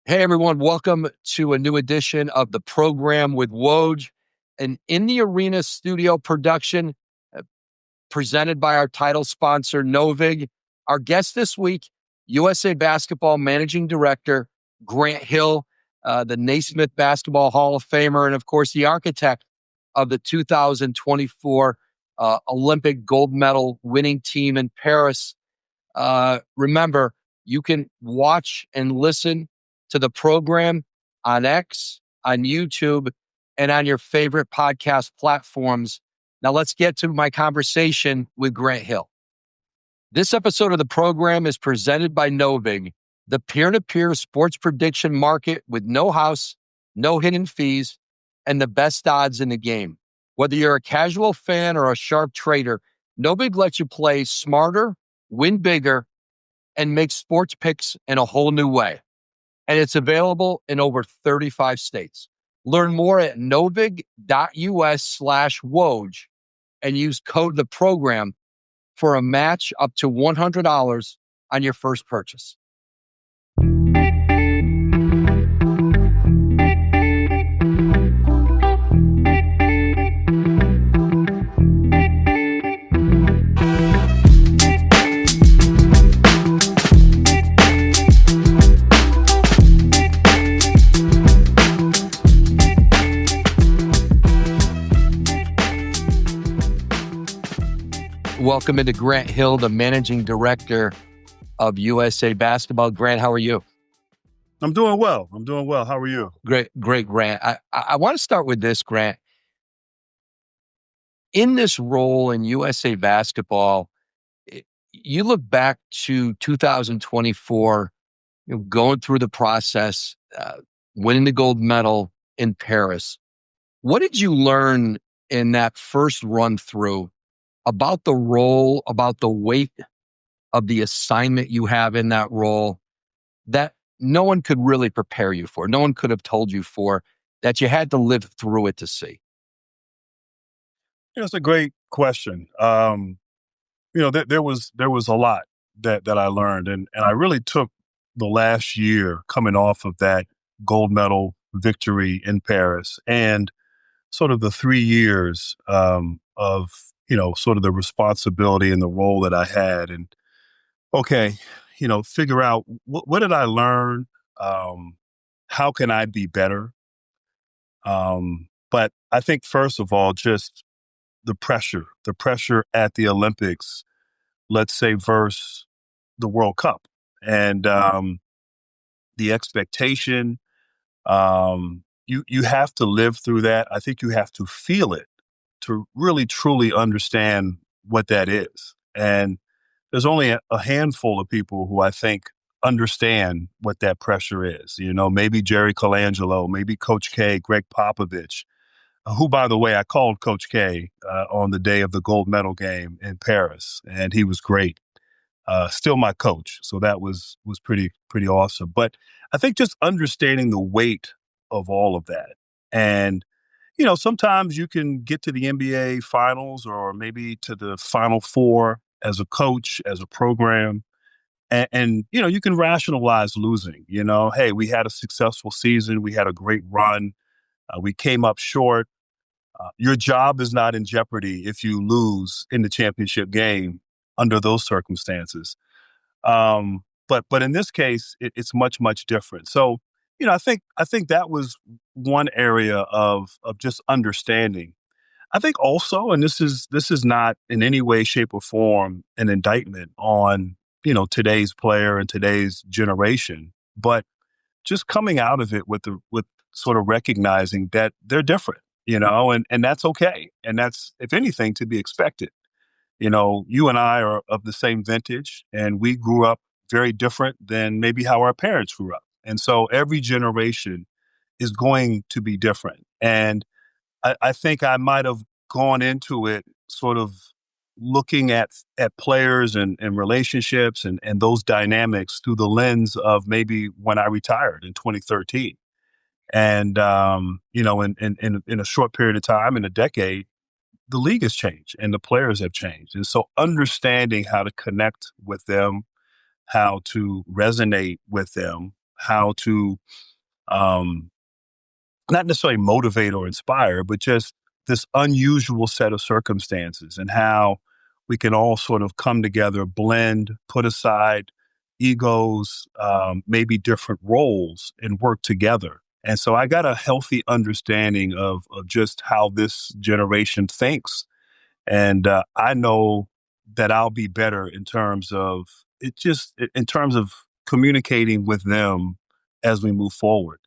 Hey everyone, welcome to a new edition of the program with Woj, an In the Arena studio production presented by our title sponsor, Novig. Our guest this week, USA Basketball Managing Director, Grant Hill, the Naismith Basketball Hall of Famer, and of course, the architect of the 2024 Olympic gold medal winning team in Paris. Remember, you can watch and listen to the program on X, on YouTube, and on your favorite podcast platforms. Now let's get to my conversation with Grant Hill. This episode of the program is presented by Novig, the peer-to-peer sports prediction market with no house, no hidden fees, and the best odds in the game. Whether you're a casual fan or a sharp trader, Novig lets you play smarter, win bigger, and make sports picks in a whole new way. And it's available in over 35 states. Learn more at novig.us/Woj and use code the program for a match up to $100 on your first purchase. Welcome into Grant Hill, the managing director of USA Basketball. Grant, how are you? I'm doing well. How are you? Great, Grant. I want to start with this, Grant. In this role in USA Basketball, you look back to 2024, going through the process, winning the gold medal in Paris. What did you learn in that first run through about the role, about the weight of the assignment you have in that role that no one could really prepare you for? No one could have told you for, that you had to live through it to see? It's a great question. There was a lot that I learned, and I really took the last year coming off of that gold medal victory in Paris and sort of the 3 years of sort of the responsibility and the role that I had, and figure out what did I learn, how can I be better, but I think first of all, just the pressure at the Olympics, let's say, versus the World Cup, and the expectation. You have to live through that. I think you have to feel it to really truly understand what that is. And there's only a handful of people who I think understand what that pressure is. Maybe Jerry Colangelo, maybe Coach K, Greg Popovich, who, by the way, I called Coach K on the day of the gold medal game in Paris, and he was great. Still my coach, so that was pretty awesome. But I think just understanding the weight of all of that, and sometimes you can get to the NBA finals or maybe to the Final Four as a coach, as a program, and you can rationalize losing. Hey, we had a successful season, we had a great run, we came up short. Your job is not in jeopardy if you lose in the championship game under those circumstances. But in this case, it's much different. So, I think that was one area of just understanding. I think also, and this is not in any way, shape, or form an indictment on today's player and today's generation, but just coming out of it with sort of recognizing that they're different, and that's okay, and that's, if anything, to be expected. You and I are of the same vintage, and we grew up very different than maybe how our parents grew up. And so every generation is going to be different. And I think I might have gone into it sort of looking at players and relationships and those dynamics through the lens of maybe when I retired in 2013. And, in a short period of time, in a decade, the league has changed and the players have changed. And so understanding how to connect with them, how to resonate with them, how to um, not necessarily motivate or inspire, but just this unusual set of circumstances and how we can all sort of come together, blend, put aside egos, maybe different roles, and work together. And so I got a healthy understanding of just how this generation thinks. And I know that I'll be better in terms of in terms of communicating with them as we move forward.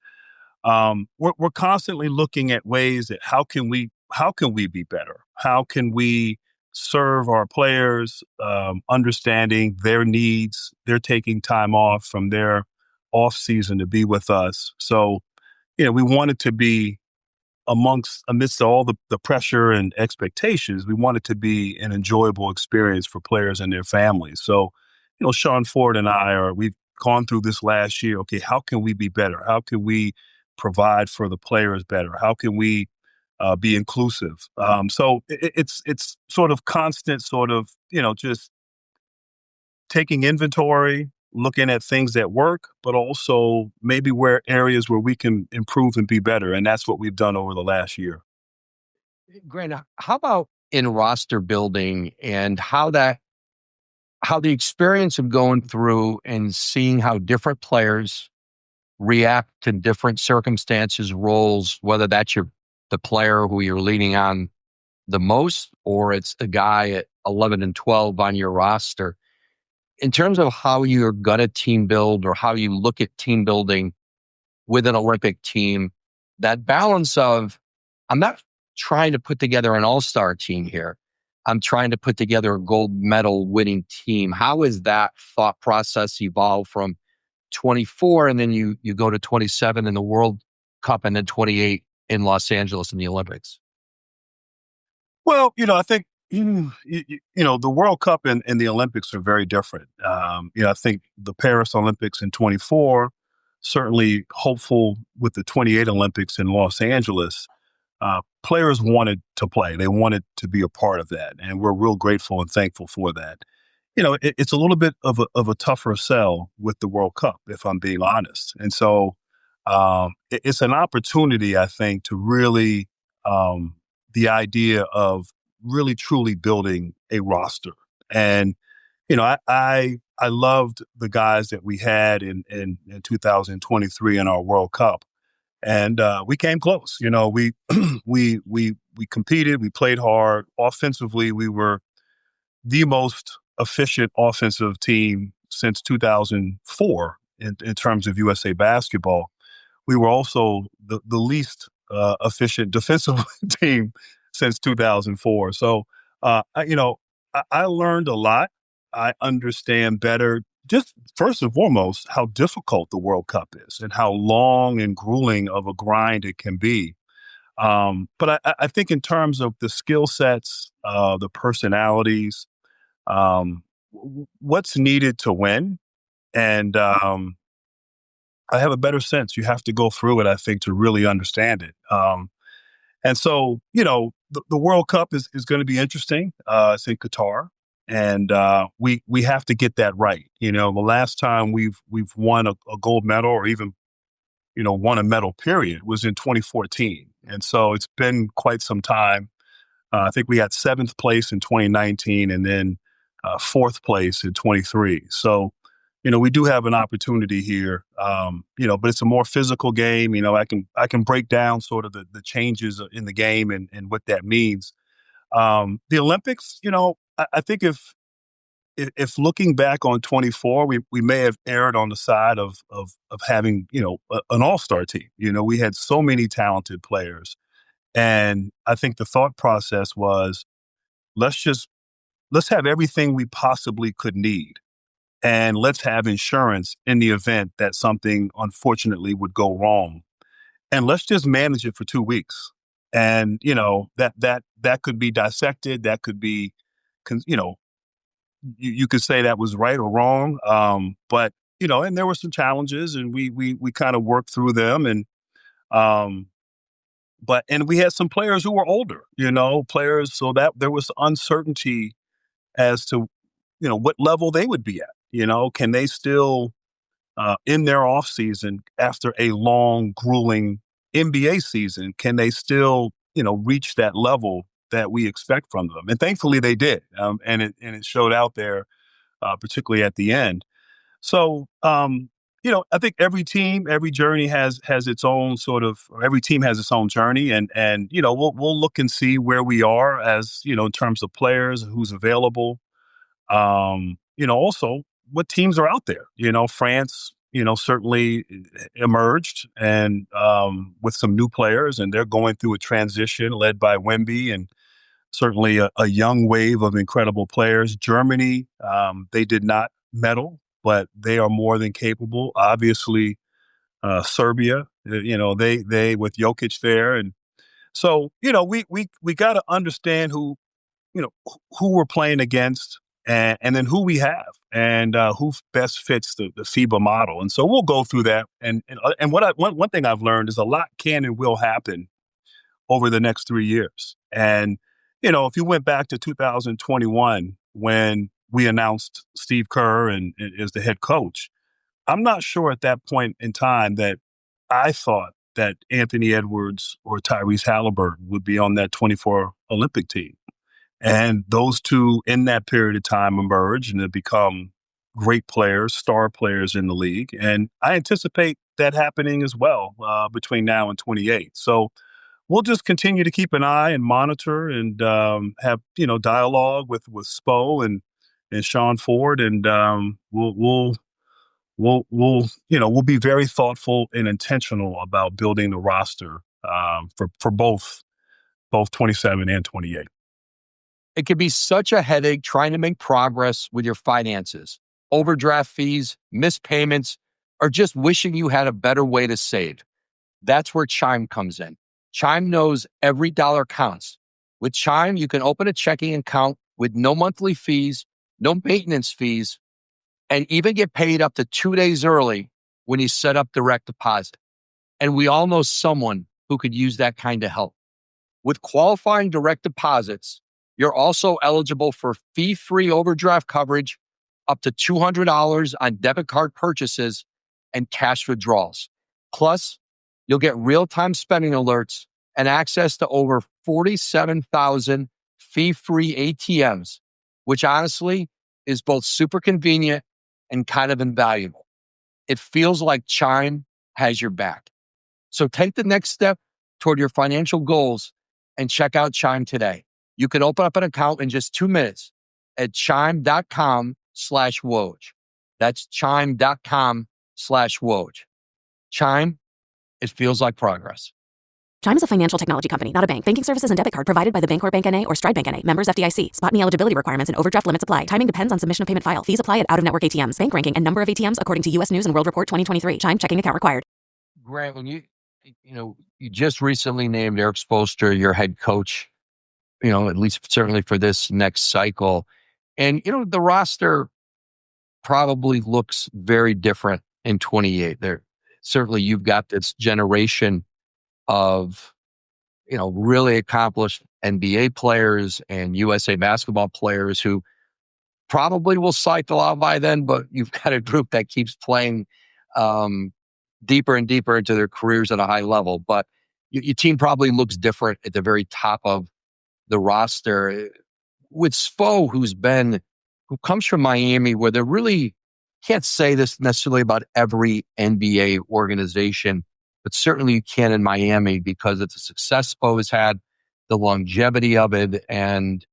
We're constantly looking at ways that how can we be better? How can we serve our players, understanding their needs? They're taking time off from their off season to be with us. So, we wanted to be amidst all the pressure and expectations, we want it to be an enjoyable experience for players and their families. So, Sean Ford and we've gone through this last year. Okay, how can we be better? How can we provide for the players better? How can we be inclusive? So it's sort of constant, sort of just taking inventory, looking at things that work, but also maybe where areas where we can improve and be better. And that's what we've done over the last year. Grant, how about in roster building and how the experience of going through and seeing how different players react to different circumstances, roles, whether that's the player who you're leaning on the most, or it's the guy at 11 and 12 on your roster. In terms of how you're going to team build or how you look at team building with an Olympic team, that balance of, I'm not trying to put together an all-star team here. I'm trying to put together a gold medal winning team. How has that thought process evolved from 24 and then you go to 27 in the World Cup and then 28 in Los Angeles in the Olympics? Well, I think the World Cup and the Olympics are very different. I think the Paris Olympics in 24, certainly hopeful with the 28 Olympics in Los Angeles. Players wanted to play; they wanted to be a part of that, and we're real grateful and thankful for that. It's a little bit of a tougher sell with the World Cup, if I'm being honest. And so it's an opportunity, I think, to really the idea of really truly building a roster. And I loved the guys that we had in 2023 in our World Cup, and we came close. We we competed, we played hard. Offensively, we were the most efficient offensive team since 2004 in terms of USA basketball. We were also the least efficient defensive team since 2004. So, I learned a lot. I understand better, just first and foremost, how difficult the World Cup is and how long and grueling of a grind it can be. But I think in terms of the skill sets, the personalities, what's needed to win. And I have a better sense. You have to go through it, I think, to really understand it. And so, the World Cup is going to be interesting. It's in Qatar, and we have to get that right. The last time we've won a gold medal or even won a medal period was in 2014, and so it's been quite some time. I think we got seventh place in 2019 and then fourth place in 23. So, we do have an opportunity here, but it's a more physical game. I can break down sort of the changes in the game and what that means. The Olympics, I think if looking back on 24, we may have erred on the side of having, an all-star team. We had so many talented players. And I think the thought process was, let's have everything we possibly could need. And let's have insurance in the event that something unfortunately would go wrong. And let's just manage it for 2 weeks. And, that could be dissected. That could be, you could say that was right or wrong. But, and there were some challenges and we kind of worked through them. Um, and we had some players who were older, players, so that there was uncertainty as to, what level they would be at. Can they still in their off season after a long, grueling NBA season? Can they still, reach that level that we expect from them? And thankfully they did. And it showed out there, particularly at the end. So, I think every team, every journey has its own or every team has its own journey, and we'll look and see where we are as in terms of players, who's available. Also what teams are out there. France, certainly emerged and with some new players, and they're going through a transition led by Wemby and certainly a young wave of incredible players. Germany, they did not medal, but they are more than capable. Obviously, Serbia, they with Jokic there, and so we got to understand who we're playing against, and then who we have, and who best fits the FIBA model. And so we'll go through that. And one thing I've learned is a lot can and will happen over the next 3 years. And, if you went back to 2021 when we announced Steve Kerr as the head coach, I'm not sure at that point in time that I thought that Anthony Edwards or Tyrese Halliburton would be on that 24 Olympic team. And those two in that period of time emerged and have become great players, star players in the league. And I anticipate that happening as well between now and 28. So we'll just continue to keep an eye and monitor and have dialogue with Spo and Sean Ford, and we'll be very thoughtful and intentional about building the roster for both 27 and 28. It can be such a headache trying to make progress with your finances, overdraft fees, missed payments, or just wishing you had a better way to save. That's where Chime comes in. Chime knows every dollar counts. With Chime, you can open a checking account with no monthly fees, no maintenance fees, and even get paid up to 2 days early when you set up direct deposit. And we all know someone who could use that kind of help. With qualifying direct deposits, you're also eligible for fee-free overdraft coverage, up to $200 on debit card purchases, and cash withdrawals. Plus, you'll get real-time spending alerts and access to over 47,000 fee-free ATMs, which honestly is both super convenient and kind of invaluable. It feels like Chime has your back. So take the next step toward your financial goals and check out Chime today. You can open up an account in just 2 minutes at chime.com/Woj. That's chime.com/Woj. Chime, it feels like progress. Chime is a financial technology company, not a bank. Banking services and debit card provided by the Bancorp Bank N.A. or Stride Bank N.A. Members FDIC. Spot and eligibility requirements and overdraft limits apply. Timing depends on submission of payment file. Fees apply at out-of-network ATMs. Bank ranking and number of ATMs according to U.S. News and World Report 2023. Chime checking account required. Grant, when you just recently named Erik Spoelstra your head coach, at least certainly for this next cycle. And, the roster probably looks very different in 28. Certainly you've got this generation of, really accomplished NBA players and USA basketball players who probably will cycle out by then, but you've got a group that keeps playing deeper and deeper into their careers at a high level. But your team probably looks different at the very top of the roster. With Spo, who comes from Miami, where they really can't say this necessarily about every NBA organization, but certainly you can in Miami because of the success Spo has had, the longevity of it, and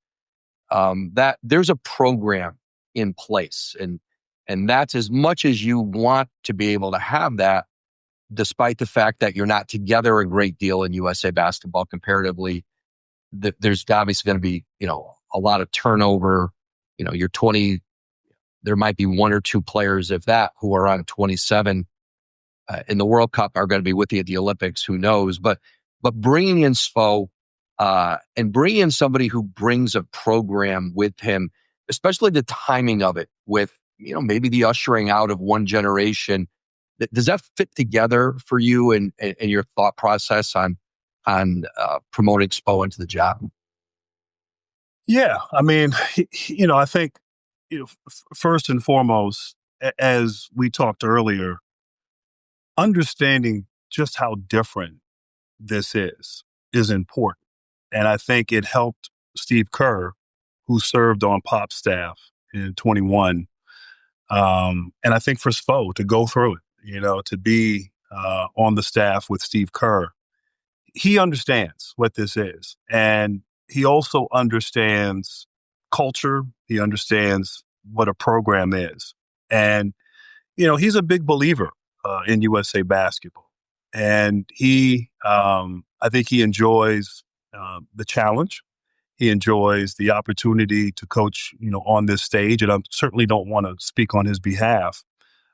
that there's a program in place. And that's as much as you want to be able to have that, despite the fact that you're not together a great deal in USA basketball comparatively. There's obviously going to be, a lot of turnover. You're 20, there might be one or two players, if that, who are on 27 in the World Cup are going to be with you at the Olympics. Who knows? But bringing in Spo and bringing in somebody who brings a program with him, especially the timing of it with, maybe the ushering out of one generation. Does that fit together for you and your thought process on promoting Spo into the job? Yeah, I mean, I think, first and foremost, as we talked earlier, understanding just how different this is important. And I think it helped Steve Kerr, who served on Pop's staff in 21. And I think for Spo to go through it, to be on the staff with Steve Kerr, he understands what this is. And he also understands culture. He understands what a program is. And, he's a big believer in USA basketball. And I think he enjoys the challenge. He enjoys the opportunity to coach, on this stage. And I certainly don't want to speak on his behalf.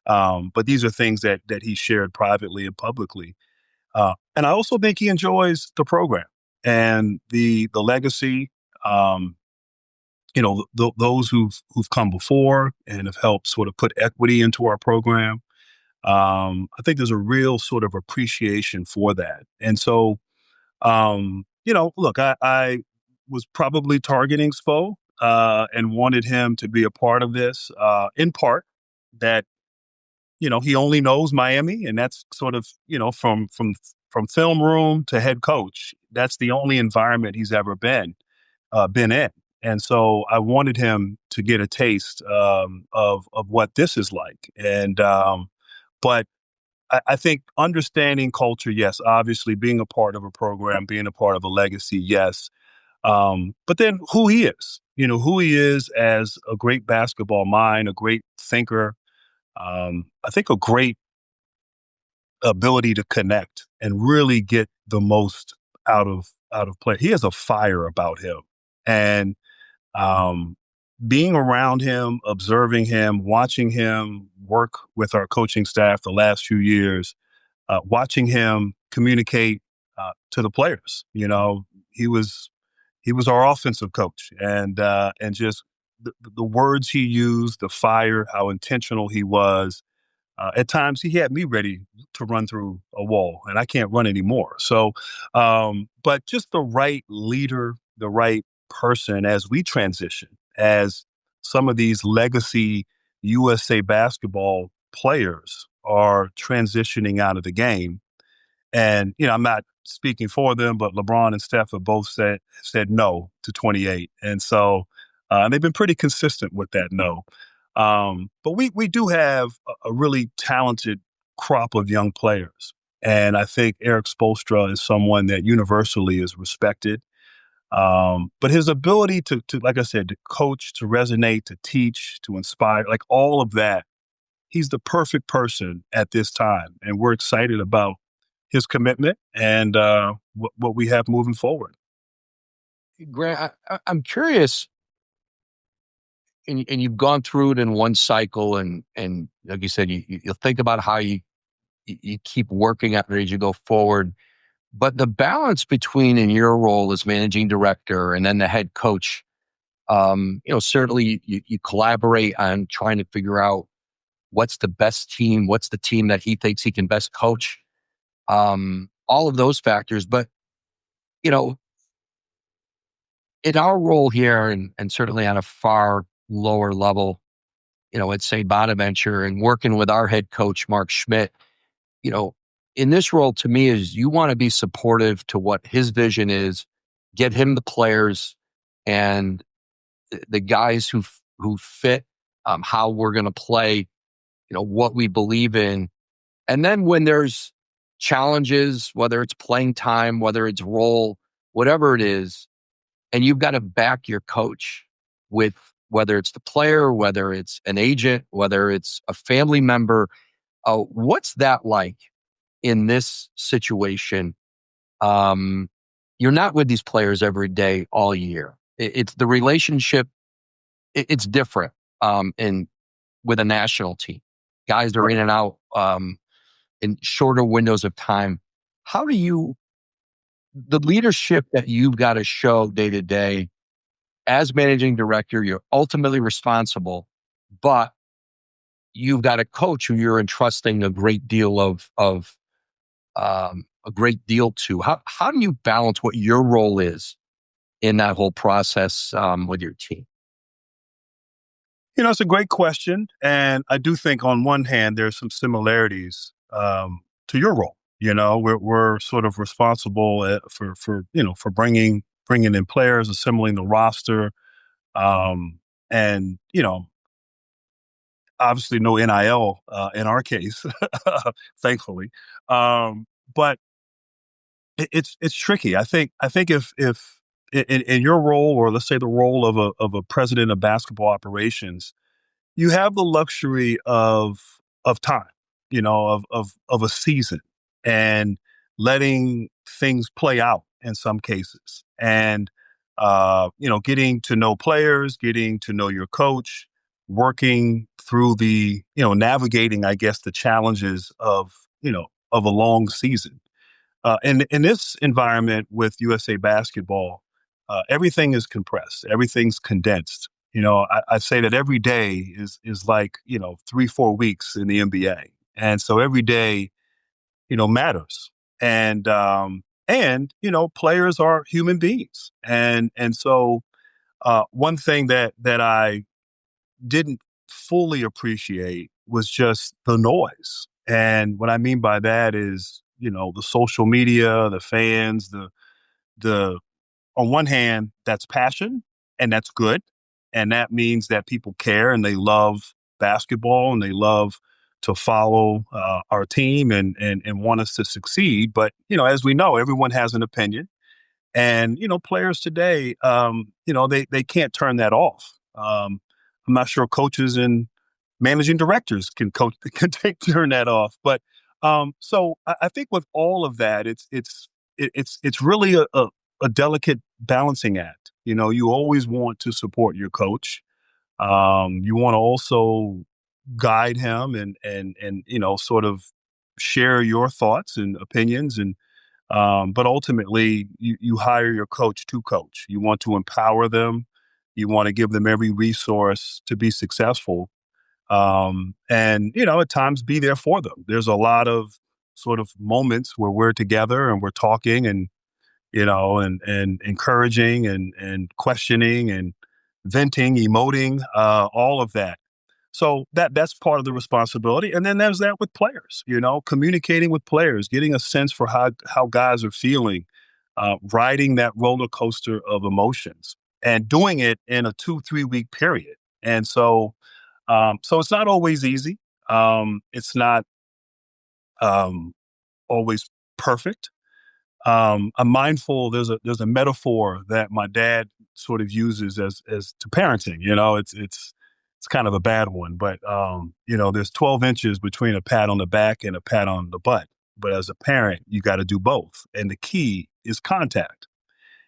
But these are things that he shared privately and publicly. And I also think he enjoys the program and the legacy. Those who've come before and have helped sort of put equity into our program. I think there's a real sort of appreciation for that. And so, look, I was probably targeting Spo and wanted him to be a part of this, in part that, he only knows Miami, and that's sort of, from film room to head coach. That's the only environment he's ever been in. And so I wanted him to get a taste of what this is like. And but I think understanding culture, yes, obviously being a part of a program, being a part of a legacy, yes. But then who he is as a great basketball mind, a great thinker, I think a great ability to connect and really get the most out of play. He has a fire about him. And being around him, observing him, watching him work with our coaching staff the last few years, watching him communicate to the players. He was our offensive coach, and just the words he used, the fire, how intentional he was. At times, he had me ready to run through a wall, and I can't run anymore. So, but just the right leader, the right person as we transition, as some of these legacy USA basketball players are transitioning out of the game. And, I'm not speaking for them, but LeBron and Steph have both said no to 28. And so they've been pretty consistent with that no. But we do have a really talented crop of young players. And I think Erik Spoelstra is someone that universally is respected. But his ability to, like I said, to coach, to resonate, to teach, to inspire, like all of that, he's the perfect person at this time. And we're excited about his commitment and what we have moving forward. Grant, I'm curious, and you've gone through it in one cycle, and like you said, you'll think about how you keep working at it as you go forward. But the balance between in your role as managing director and then the head coach, certainly you collaborate on trying to figure out what's the best team, what's the team that he thinks he can best coach, all of those factors. But, in our role here, and certainly on a far lower level, at St. Bonaventure and working with our head coach, Mark Schmidt, in this role to me is you want to be supportive to what his vision is, get him the players and the guys who fit how we're going to play, what we believe in. And then when there's challenges, whether it's playing time, whether it's role, whatever it is, and you've got to back your coach with whether it's the player, whether it's an agent, whether it's a family member. What's that like in this situation? You're not with these players every day, all year. It's the relationship. It's different with a national team. Guys are in and out in shorter windows of time. How do the leadership that you've got to show day to day as managing director, you're ultimately responsible, but you've got a coach who you're entrusting a great deal to. How do you balance what your role is in that whole process with your team? It's a great question. And I do think on one hand, there's some similarities to your role. We're sort of responsible for bringing in players, assembling the roster, and obviously no NIL in our case, thankfully. But it's tricky. I think if in your role, or let's say the role of a president of basketball operations, you have the luxury of time, of a season, and letting things play out in some cases, and getting to know players, getting to know your coach, working through navigating, I guess, the challenges of a long season. And in this environment with USA Basketball, everything is compressed, everything's condensed. I say that every day is like 3-4 weeks in the NBA, and so every day matters. And players are human beings, and so one thing that I didn't fully appreciate was just the noise. And what I mean by that is, the social media, the fans, the on one hand, that's passion and that's good. And that means that people care and they love basketball and they love to follow our team and want us to succeed. But, as we know, everyone has an opinion. And, players today, they can't turn that off. I'm not sure coaches and managing directors can turn that off. But so I think with all of that, it's really a delicate balancing act. You always want to support your coach. You want to also guide him and sort of share your thoughts and opinions, and but ultimately, you hire your coach to coach. You want to empower them. You want to give them every resource to be successful. And, at times be there for them. There's a lot of sort of moments where we're together and we're talking and, and encouraging and questioning and venting, emoting, all of that. So that's part of the responsibility. And then there's that with players, communicating with players, getting a sense for how guys are feeling, riding that roller coaster of emotions and doing it in a 2-3 week period. And so it's not always easy. It's not always perfect. I'm mindful. There's a metaphor that my dad sort of uses as to parenting. It's kind of a bad one, but there's 12 inches between a pat on the back and a pat on the butt. But as a parent, you got to do both, and the key is contact.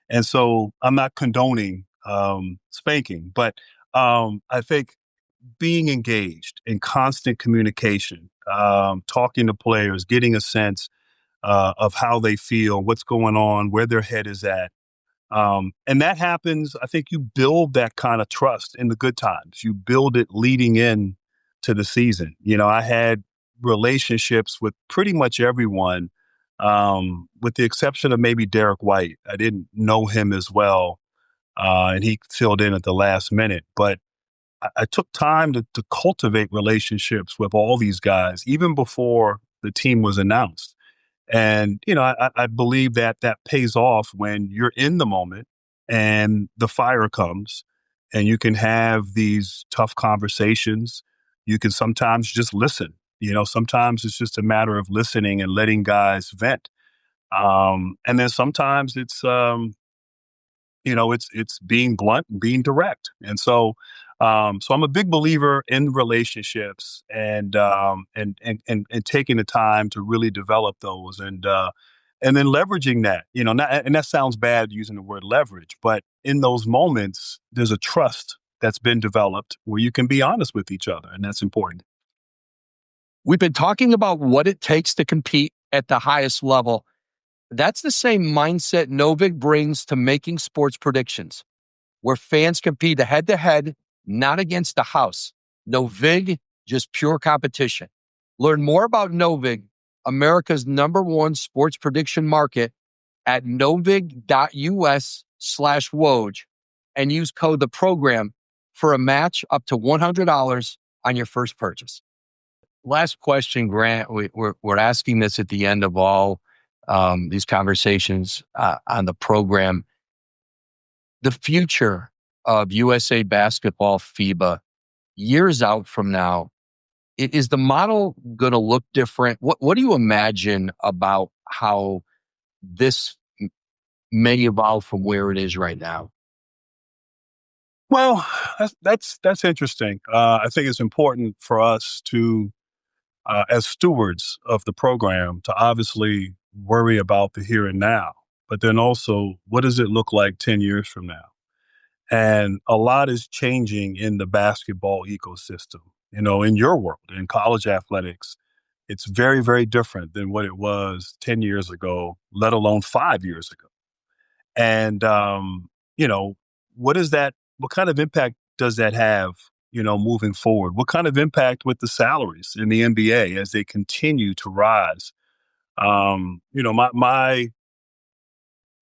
And so I'm not condoning spanking, but I think being engaged in constant communication, talking to players, getting a sense of how they feel, what's going on, where their head is at. And that happens, I think you build that kind of trust in the good times. You build it leading in to the season. I had relationships with pretty much everyone, with the exception of maybe Derek White. I didn't know him as well, and he filled in at the last minute. But I took time to cultivate relationships with all these guys, even before the team was announced. And, I believe that pays off when you're in the moment and the fire comes and you can have these tough conversations. You can sometimes just listen. Sometimes it's just a matter of listening and letting guys vent. And then sometimes it's being blunt and being direct. And so I'm a big believer in relationships and taking the time to really develop those and then leveraging that, and that sounds bad using the word leverage, but in those moments, there's a trust that's been developed where you can be honest with each other. And that's important. We've been talking about what it takes to compete at the highest level. That's the same mindset Novik brings to making sports predictions, where fans compete head to head, not against the house. No vig, just pure competition. Learn more about Novig, America's #1 sports prediction market, at novig.us/Woj and use code the program for a match up to $100 on your first purchase. Last question, Grant. We're asking this at the end of all these conversations on the program. The future of USA Basketball FIBA years out from now, is the model going to look different? What do you imagine about how this may evolve from where it is right now? Well, that's interesting. I think it's important for us to, as stewards of the program, to obviously worry about the here and now, but then also what does it look like 10 years from now? And a lot is changing in the basketball ecosystem. You know, in your world, in college athletics, it's very, very different than what it was 10 years ago, let alone 5 years ago. And, you know, what is that? What kind of impact does that have, you know, moving forward? What kind of impact with the salaries in the NBA as they continue to rise? You know,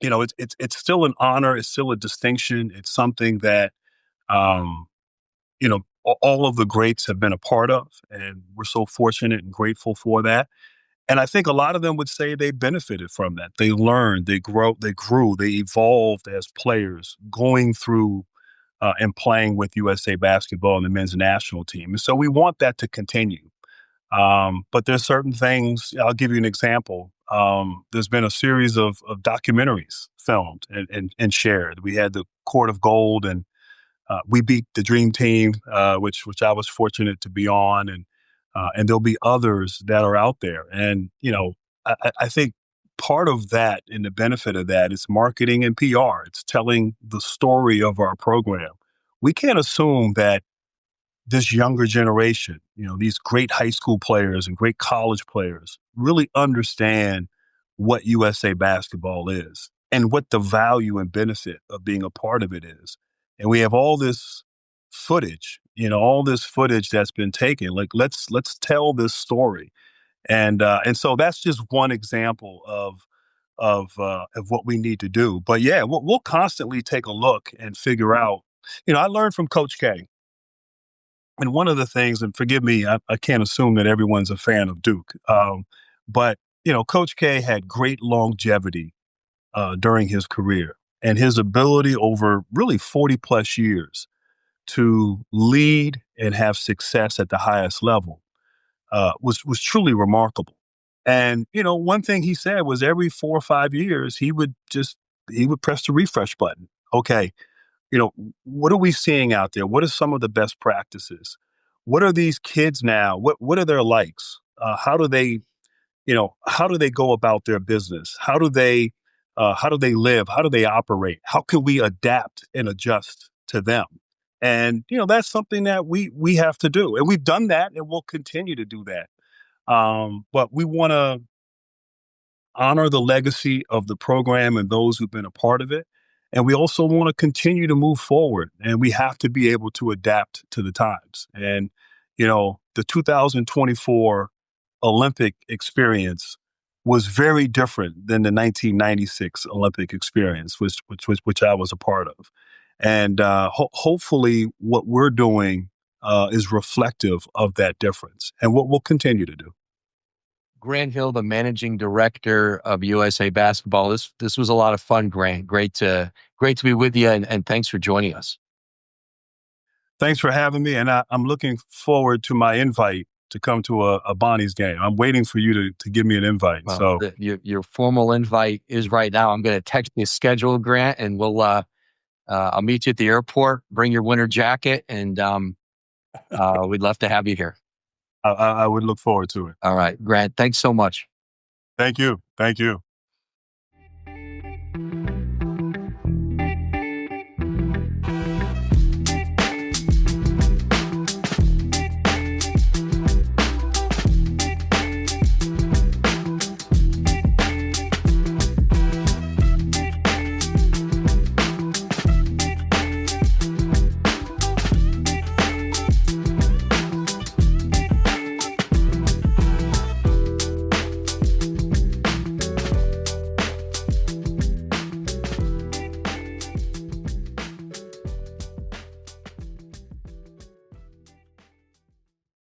you know, it's still an honor. It's still a distinction. It's something that, um, you know, all of the greats have been a part of, and we're so fortunate and grateful for that. And I think a lot of them would say they benefited from that. They learned, they grew, they evolved as players going through and playing with USA Basketball and the men's national team. And so we want that to continue. But there's certain things, I'll give you an example. There's been a series of documentaries filmed and shared. We had the Court of Gold, and we beat the Dream Team, which I was fortunate to be on, and there'll be others that are out there. And you know, I think part of that and the benefit of that is marketing and PR. It's telling the story of our program. We can't assume that this younger generation, you know, these great high school players and great college players really understand what USA basketball is and what the value and benefit of being a part of it is. And we have all this footage, you know, all this footage that's been taken. Like, let's tell this story. And so that's just one example of what we need to do. But yeah, we'll constantly take a look and figure out. You know, I learned from Coach K. And one of the things, and forgive me, I can't assume that everyone's a fan of Duke, but you know, Coach K had great longevity during his career, and his ability over really 40 plus years to lead and have success at the highest level was truly remarkable. And you know, one thing he said was every 4 or 5 years he would press the refresh button. Okay, you know, what are we seeing out there? What are some of the best practices? What are these kids now? What are their likes? How do they, you know, how do they go about their business? How do they live? How do they operate? How can we adapt and adjust to them? And you know, that's something that we have to do, and we've done that, and we'll continue to do that. But we want to honor the legacy of the program and those who've been a part of it. And we also want to continue to move forward, and we have to be able to adapt to the times. And, you know, the 2024 Olympic experience was very different than the 1996 Olympic experience, which I was a part of. And hopefully what we're doing is reflective of that difference and what we'll continue to do. Grant Hill, the managing director of USA Basketball. This was a lot of fun, Grant. Great to be with you, and thanks for joining us. Thanks for having me, and I'm looking forward to my invite to come to a Bonnie's game. I'm waiting for you to give me an invite. Well, your formal invite is right now. I'm going to text you a schedule, Grant, and we'll I'll meet you at the airport. Bring your winter jacket, and we'd love to have you here. I would look forward to it. All right, Grant, thanks so much. Thank you. Thank you.